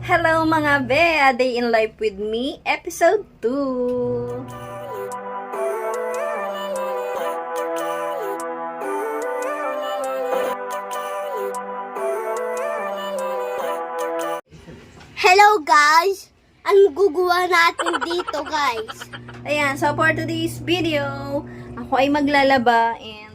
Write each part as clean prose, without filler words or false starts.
Hello mga be! A Day in Life with Me, Episode 2. Hello guys! Ano gugawa natin dito guys? Ayan, so for today's video, ako ay maglalaba and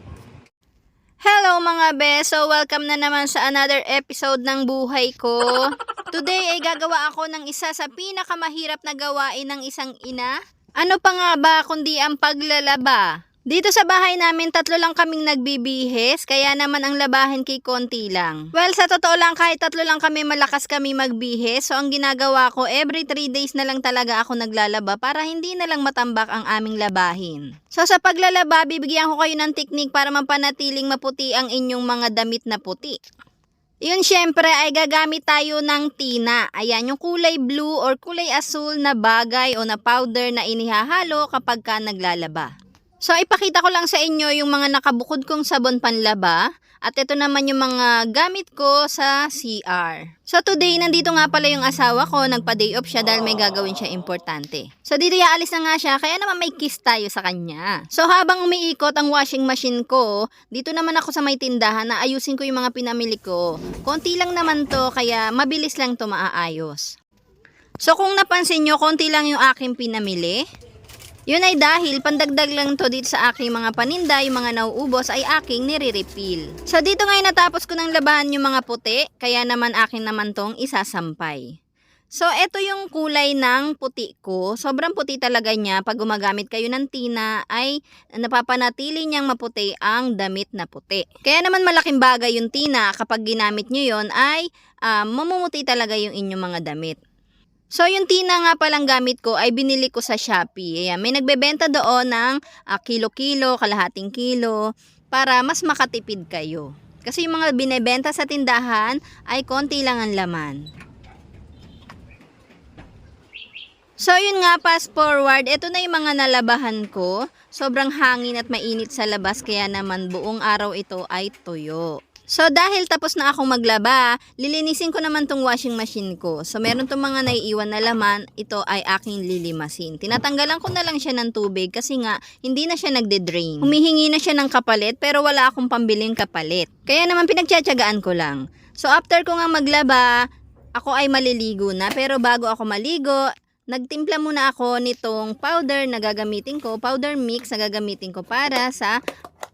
hello mga be! So welcome na naman sa another episode ng buhay ko. Today ay gagawa ako ng isa sa pinakamahirap na gawain ng isang ina. Ano pa nga ba kundi ang paglalaba? Dito sa bahay namin, 3 lang kaming nagbibihis, kaya naman ang labahin kay konti lang. Well, sa totoo lang, kahit 3 lang kami, malakas kami magbihis. So, ang ginagawa ko, every 3 days na lang talaga ako naglalaba para hindi na lang matambak ang aming labahin. So, sa paglalaba, bibigyan ko kayo ng teknik para mapanatiling maputi ang inyong mga damit na puti. Yun syempre ay gagamit tayo ng tina. Ayan, yung kulay blue or kulay asul na bagay o na powder na inihahalo kapag ka naglalaba. So, ipakita ko lang sa inyo yung mga nakabukod kong sabon panlaba. At ito naman yung mga gamit ko sa CR. So, today, nandito nga pala yung asawa ko. Nagpa-day off siya dahil may gagawin siya importante. So, dito yaalis na nga siya. Kaya naman may kiss tayo sa kanya. So, habang umiikot ang washing machine ko, dito naman ako sa may tindahan na ayusin ko yung mga pinamili ko. Konti lang naman to, kaya mabilis lang to maaayos. So, kung napansin nyo, konti lang yung aking pinamili. Yun ay dahil pandagdag lang to dito sa aking mga paninda, yung mga nauubos ay aking nire-refill. So dito ngayon natapos ko ng labahan yung mga puti, kaya naman akin naman tong isasampay. So eto yung kulay ng puti ko. Sobrang puti talaga niya. Pag gumagamit kayo ng tina ay napapanatili niyang maputi ang damit na puti. Kaya naman malaking bagay yung tina kapag ginamit nyo yon ay mamumuti talaga yung inyong mga damit. So, yung tina nga palang gamit ko ay binili ko sa Shopee. Ayan, may nagbebenta doon ng kilo-kilo, kalahating kilo, para mas makatipid kayo. Kasi yung mga binebenta sa tindahan ay konti lang ang laman. So, yun nga, fast forward. Ito na yung mga nalabahan ko. Sobrang hangin at mainit sa labas, kaya naman buong araw ito ay tuyo. So, dahil tapos na akong maglaba, lilinisin ko naman tong washing machine ko. So, meron tong mga naiiwan na laman, ito ay aking lilimasin. Tinatanggalan ko na lang siya ng tubig kasi nga, hindi na siya nagde-drain. Humihingi na siya ng kapalit, pero wala akong pambiling kapalit. Kaya naman pinagtsatsagaan ko lang. So, after ko nga maglaba, ako ay maliligo na. Pero bago ako maligo, nagtimpla muna ako nitong powder na gagamitin ko, powder mix na gagamitin ko para sa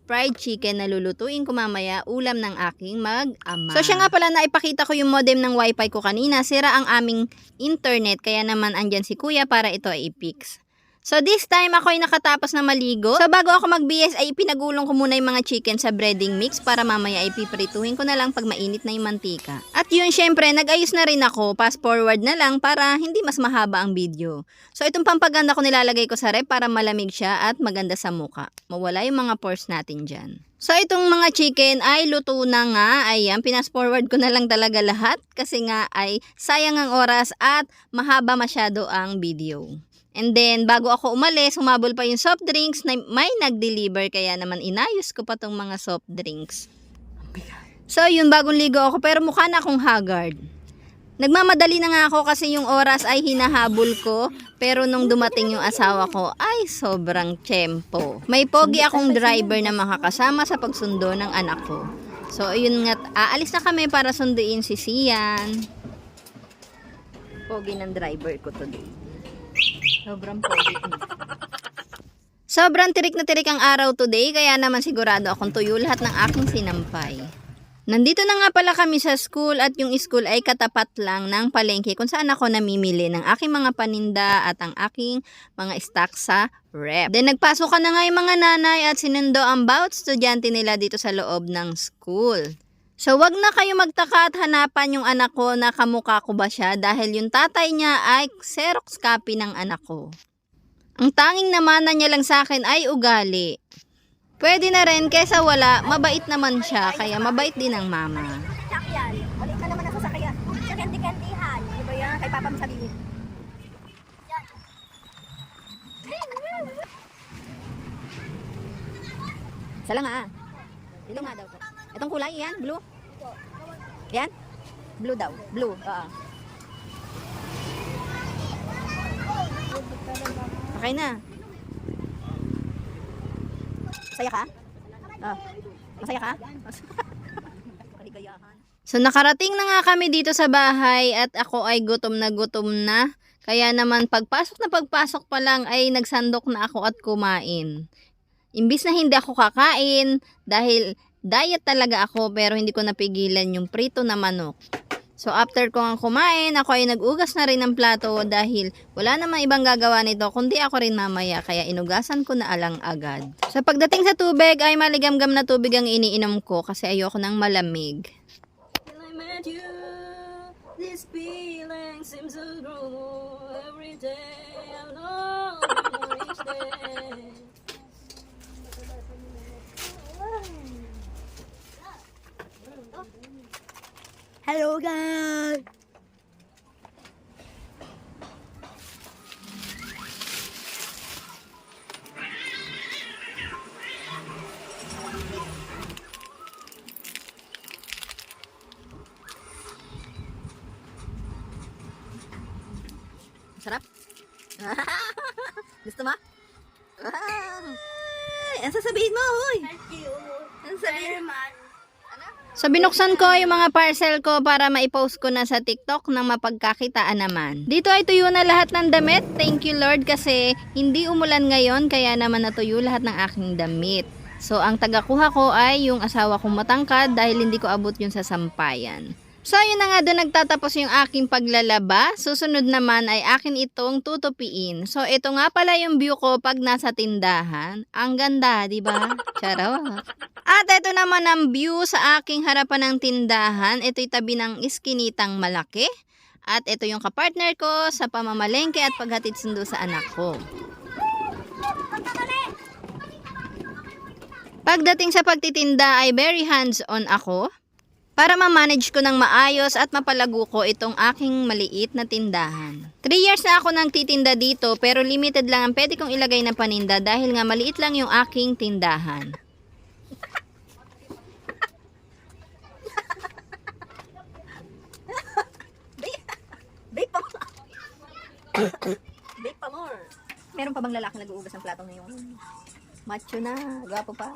fried chicken na lulutuin ko mamaya, ulam ng aking mag-ama. So siya nga pala na ipakita ko yung modem ng wifi ko kanina, sira ang aming internet, kaya naman andyan si kuya para ito ay i-fix. So this time ako ay nakatapos na maligo. So bago ako mag-BS ay pinagulong ko muna yung mga chicken sa breading mix para mamaya ay piprituhin ko na lang pag mainit na yung mantika. At yun syempre nag-ayos na rin ako, fast forward na lang para hindi mas mahaba ang video. So itong pampaganda ko nilalagay ko sa rep para malamig siya at maganda sa muka. Mawala yung mga pores natin dyan. So itong mga chicken ay luto na nga. Ayan, pinas forward ko na lang talaga lahat kasi nga ay sayang ang oras at mahaba masyado ang video. And then, bago ako umalis, humabol pa yung soft drinks na may nag-deliver. Kaya naman inayos ko pa tong mga soft drinks. So, yun, bagong ligo ako. Pero mukha na akong haggard. Nagmamadali na nga ako kasi yung oras ay hinahabol ko. Pero nung dumating yung asawa ko, ay sobrang tiyempo. May pogi akong driver na makakasama sa pagsundo ng anak ko. So, yun nga, aalis na kami para sunduin si Sian. Pogi ng driver ko today. Sobrang pogi. Sobrang tirik na tirik ang araw today, kaya naman sigurado akong tuyo lahat ng aking sinampay. Nandito na nga pala kami sa school at yung school ay katapat lang ng palengke kung saan ako namimili ng aking mga paninda at ang aking mga stock sa rep. Then nagpasok ka na nga yung mga nanay at sinundo ang bawat estudyante nila dito sa loob ng school. So, wag na kayo magtaka at hanapan yung anak ko na kamukha ko ba siya dahil yung tatay niya ay Xerox copy ng anak ko. Ang tanging namana niya lang sa akin ay ugali. Pwede na rin kaysa wala, mabait naman siya, kaya mabait din ang mama. Sakyan. Balik ka naman ako sa kaya. Sa kanti-kantihan. Di ba yan? Kay Papa mo sabihin. Sala nga ah. Dito nga daw ko. Itong kulay, yan, blue. Yan? Blue daw, blue. Okay na. Masaya ka? Oh. Masaya ka? So nakarating na nga kami dito sa bahay at ako ay gutom na. Kaya naman pagpasok pa lang ay nagsandok na ako at kumain. Imbis na hindi ako kakain dahil diet talaga ako pero hindi ko napigilan yung prito na manok. So after ko nga kumain, ako ay nag-ugas na rin ng plato dahil wala namang ibang gagawa nito kundi ako rin mamaya kaya inugasan ko na alang agad. So pagdating sa tubig ay maligamgam na tubig ang iniinom ko kasi ayoko ng malamig. Till I met you, this feeling seems to grow every day. I'm long for each day. Hello guys! Sarap? Gusto mo? Ay, ano sasabihin mo, hoy? Thank you Ano sabihin? very much. So binuksan ko yung mga parcel ko para maipost ko na sa TikTok nang mapagkakitaan naman. Dito ay tuyo na lahat ng damit. Thank you Lord kasi hindi umulan ngayon kaya naman natuyo lahat ng aking damit. So ang tagakuha ko ay yung asawa kong matangkad dahil hindi ko abot yun sa sampayan. So yun na nga doon nagtatapos yung aking paglalaba. Susunod naman ay akin itong tutupiin. So ito nga pala yung view ko pag nasa tindahan. Ang ganda, di ba? Charot. At ito naman ang view sa aking harapan ng tindahan. Ito'y tabi ng iskinitang malaki. At ito yung kapartner ko sa pamamalengke at paghatid sundo sa anak ko. Pagdating sa pagtitinda ay very hands-on ako. Para ma-manage ko ng maayos at mapalago ko itong aking maliit na tindahan. 3 years na ako nang titinda dito pero limited lang ang pwede kong ilagay na paninda dahil nga maliit lang yung aking tindahan. Bake pa more! Bake pa more! Meron pa bang lalaki nag-uugas ng platong ngayon? Macho na, gwapo pa.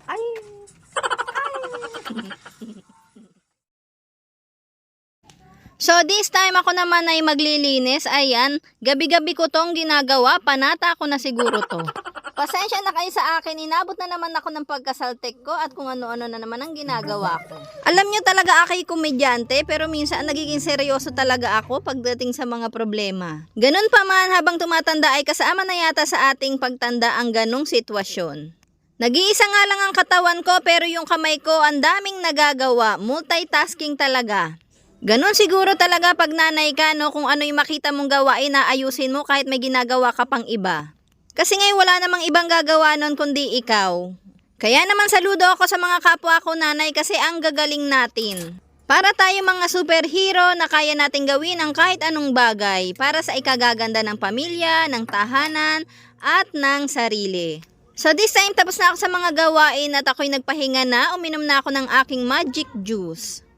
Ay! So this time ako naman ay maglilinis. Ayan, gabi-gabi ko tong ginagawa. Panata ko na siguro to. Pasensya na kayo sa akin. Inabot na naman ako ng pagkasaltek ko at kung ano-ano na naman ang ginagawa ko. Alam nyo talaga ako'y komedyante pero minsan nagiging seryoso talaga ako pagdating sa mga problema. Ganun pa man habang tumatanda ay kasama na yata sa ating pagtanda ang ganong sitwasyon. Nag-iisa nga lang ang katawan ko pero yung kamay ko ang daming nagagawa. Multitasking talaga. Ganon siguro talaga pag nanay ka, no, kung ano yung makita mong gawain na ayusin mo kahit may ginagawa ka pang iba. Kasi ngayon wala namang ibang gagawa nun kundi ikaw. Kaya naman saludo ako sa mga kapwa ko nanay kasi ang gagaling natin. Para tayo mga superhero na kaya nating gawin ang kahit anong bagay para sa ikagaganda ng pamilya, ng tahanan, at ng sarili. So this time tapos na ako sa mga gawain at ako'y nagpahinga na, uminom na ako ng aking magic juice.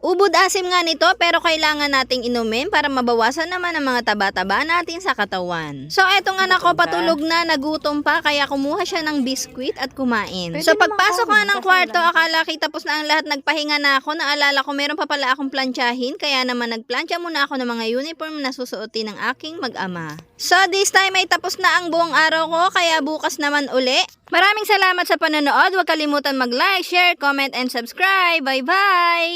Ubod asim nga nito pero kailangan nating inumin para mabawasan naman ang mga taba-taba natin sa katawan. So etong anak ko patulog na, nagutom pa kaya kumuha siya ng biskwit at kumain. So pagpasok nga ng kwarto akala kita tapos na ang lahat, nagpahinga na ako. Naalala ko meron pa pala akong plantsahin kaya naman nagplantsa muna ako ng mga uniform na susuotin ng aking mag-ama. So this time ay tapos na ang buong araw ko kaya bukas naman uli. Maraming salamat sa panonood. Huwag kalimutan mag-like, share, comment, and subscribe. Bye-bye!